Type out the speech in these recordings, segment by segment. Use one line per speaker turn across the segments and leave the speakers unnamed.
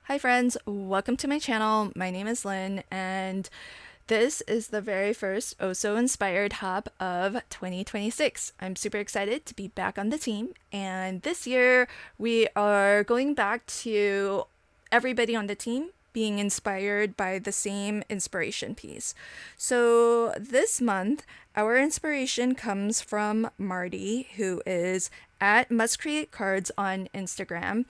Hi friends, welcome to my channel. My name is Lynn and this is the very first Oso Inspired Hop of 2026. I'm super excited to be back on the team, and this year we are going back to everybody on the team being inspired by the same inspiration piece. So this month, our inspiration comes from Marty, who is at Must Create Cards on Instagram.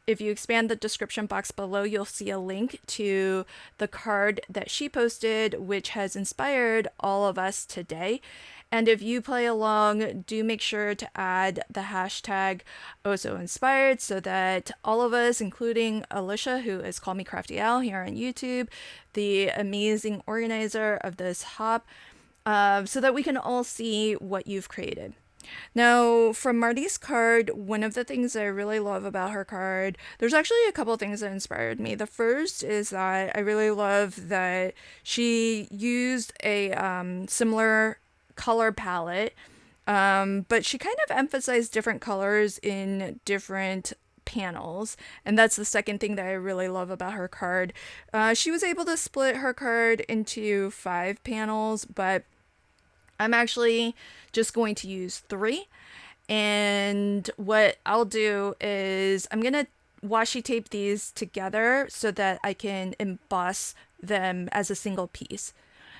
If you expand the description box below, you'll see a link to the card that she posted, which has inspired all of us today. And if you play along, do make sure to add the hashtag #OsoInspired so that all of us, including Alicia, who is Call Me Crafty Al here on YouTube, the amazing organizer of this hop, so that we can all see what you've created. Now, from Marty's card, one of the things I really love about her card, there's actually a couple things that inspired me. The first is that I really love that she used a similar color palette, but she kind of emphasized different colors in different panels, and that's the second thing that I really love about her card. She was able to split her card into 5 panels, but I'm actually just going to use 3. And what I'll do is I'm going to washi tape these together so that I can emboss them as a single piece.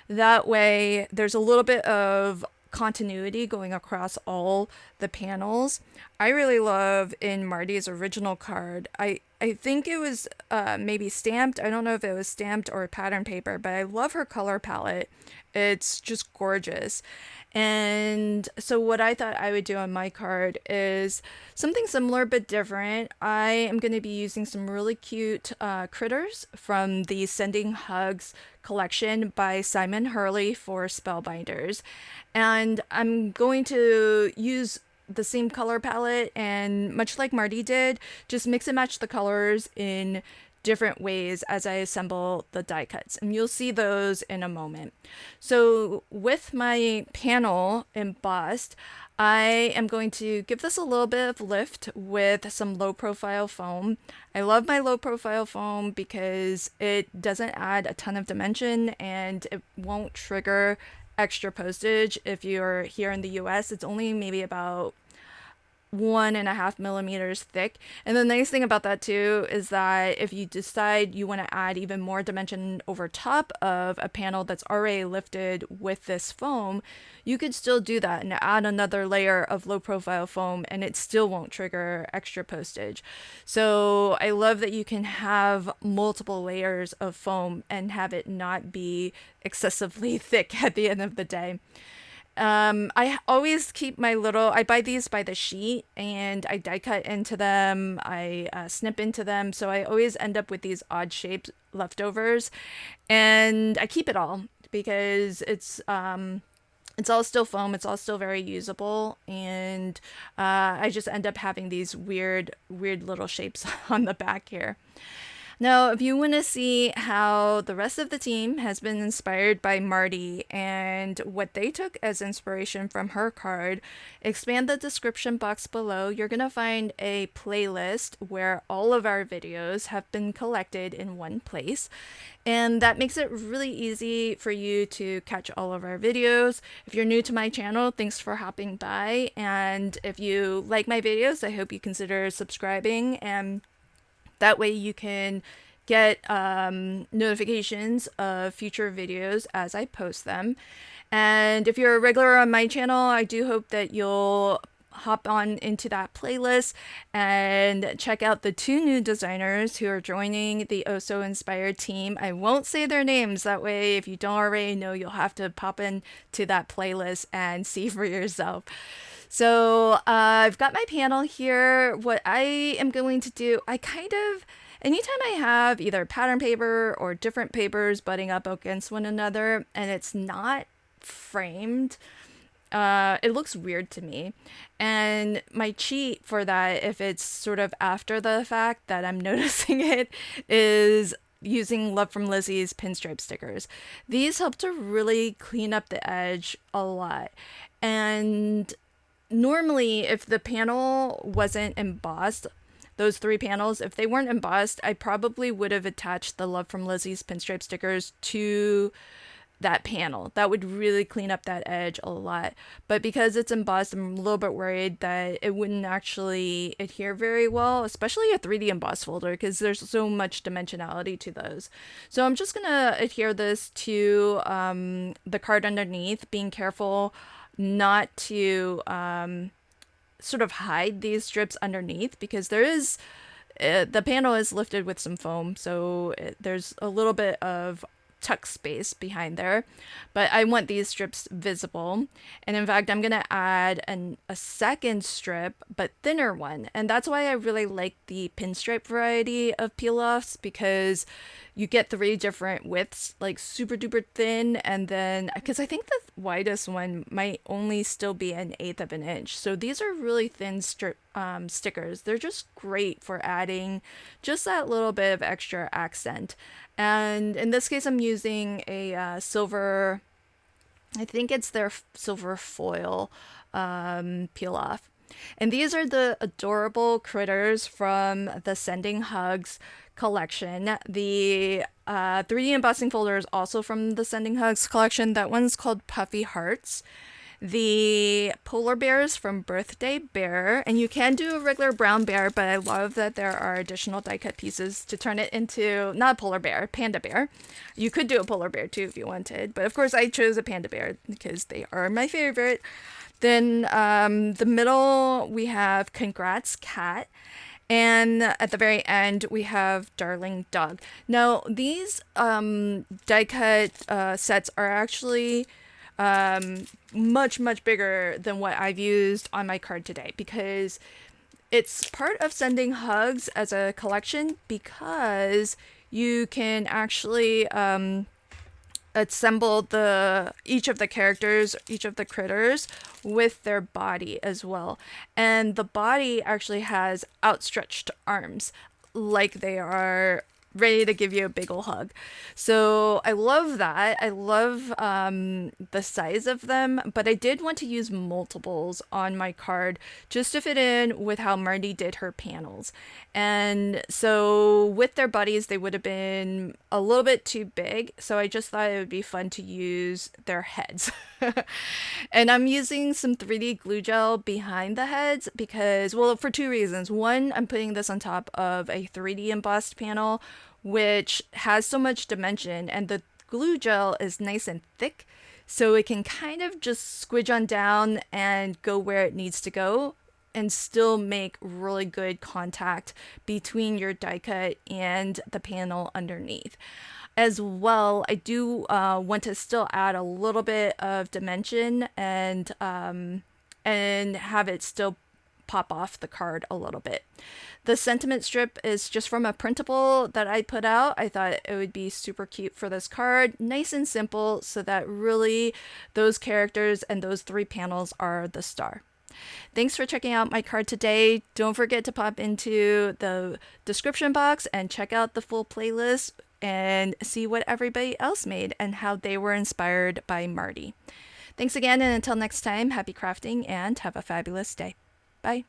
That way there's a little bit of continuity going across all the panels. I really love in Marty's original card, I think it was maybe stamped. I don't know if it was stamped or pattern paper, but I love her color palette. It's just gorgeous. And so what I thought I would do on my card is something similar but different. I am going to be using some really cute critters from the Sending Hugs collection by Simon Hurley for Spellbinders. And I'm going to use the same color palette, and much like Marty did, just mix and match the colors in different ways as I assemble the die cuts, and you'll see those in a moment. So with my panel embossed, I am going to give this a little bit of lift with some low profile foam. I love my low profile foam because it doesn't add a ton of dimension and it won't trigger extra postage. If you're here in the US, it's only maybe about 1.5 millimeters thick. And the nice thing about that too is that if you decide you want to add even more dimension over top of a panel that's already lifted with this foam, you could still do that and add another layer of low profile foam and it still won't trigger extra postage. So I love that you can have multiple layers of foam and have it not be excessively thick at the end of the day. I always keep I buy these by the sheet and I die cut into them, I snip into them, so I always end up with these odd shaped leftovers, and I keep it all because it's all still foam, it's all still very usable, and I just end up having these weird little shapes on the back here. Now, if you want to see how the rest of the team has been inspired by Marty and what they took as inspiration from her card, expand the description box below. You're going to find a playlist where all of our videos have been collected in one place. And that makes it really easy for you to catch all of our videos. If you're new to my channel, thanks for hopping by. And if you like my videos, I hope you consider subscribing, and that way you can get notifications of future videos as I post them. And if you're a regular on my channel, I do hope that you'll hop on into that playlist and check out the 2 new designers who are joining the Oso Inspired team. I won't say their names, that way if you don't already know, you'll have to pop into that playlist and see for yourself. So I've got my panel here. What I am going to do, anytime I have either pattern paper or different papers butting up against one another and it's not framed, it looks weird to me. And my cheat for that, if it's sort of after the fact that I'm noticing it, is using Love from Lizzie's pinstripe stickers. These help to really clean up the edge a lot. And normally, if the panel wasn't embossed, those 3 panels, if they weren't embossed, I probably would have attached the Love from Lizzie's pinstripe stickers to that panel. That would really clean up that edge a lot. But because it's embossed, I'm a little bit worried that it wouldn't actually adhere very well, especially a 3D embossed folder, because there's so much dimensionality to those. So I'm just gonna adhere this to the card underneath, being careful not to sort of hide these strips underneath, because there is the panel is lifted with some foam, so there's a little bit of tuck space behind there, but I want these strips visible. And in fact, I'm gonna add a second strip, but thinner one, and that's why I really like the pinstripe variety of peel-offs, because you get 3 different widths, like super duper thin, and then because I think the widest one might only still be 1/8 of an inch, so these are really thin strip stickers. They're just great for adding just that little bit of extra accent. And in this case, I'm using a silver, I think it's their silver foil peel off. And these are the adorable critters from the Sending Hugs collection. The 3D embossing folder is also from the Sending Hugs collection. That one's called Puffy Hearts. The polar bears from Birthday Bear, and you can do a regular brown bear, but I love that there are additional die cut pieces to turn it into, not a polar bear, panda bear. You could do a polar bear too if you wanted, but of course I chose a panda bear because they are my favorite. Then the middle we have Congrats Cat, and at the very end we have Darling Dog. Now these die cut sets are actually much bigger than what I've used on my card today, because it's part of Sending Hugs as a collection, because you can actually assemble each of the characters, each of the critters, with their body as well. And the body actually has outstretched arms, like they are ready to give you a big ol' hug. So I love that. I love the size of them, but I did want to use multiples on my card just to fit in with how Marty did her panels. And so with their bodies, they would have been a little bit too big. So I just thought it would be fun to use their heads. And I'm using some 3D glue gel behind the heads because, well, for 2 reasons. One, I'm putting this on top of a 3D embossed panel, which has so much dimension, and the glue gel is nice and thick, so it can kind of just squidge on down and go where it needs to go and still make really good contact between your die cut and the panel underneath. As well, I do want to still add a little bit of dimension and have it still pop off the card a little bit. The sentiment strip is just from a printable that I put out. I thought it would be super cute for this card, nice and simple, so that really those characters and those 3 panels are the star. Thanks for checking out my card today. Don't forget to pop into the description box and check out the full playlist and see what everybody else made and how they were inspired by Marty. Thanks again, and until next time, happy crafting and have a fabulous day. Bye.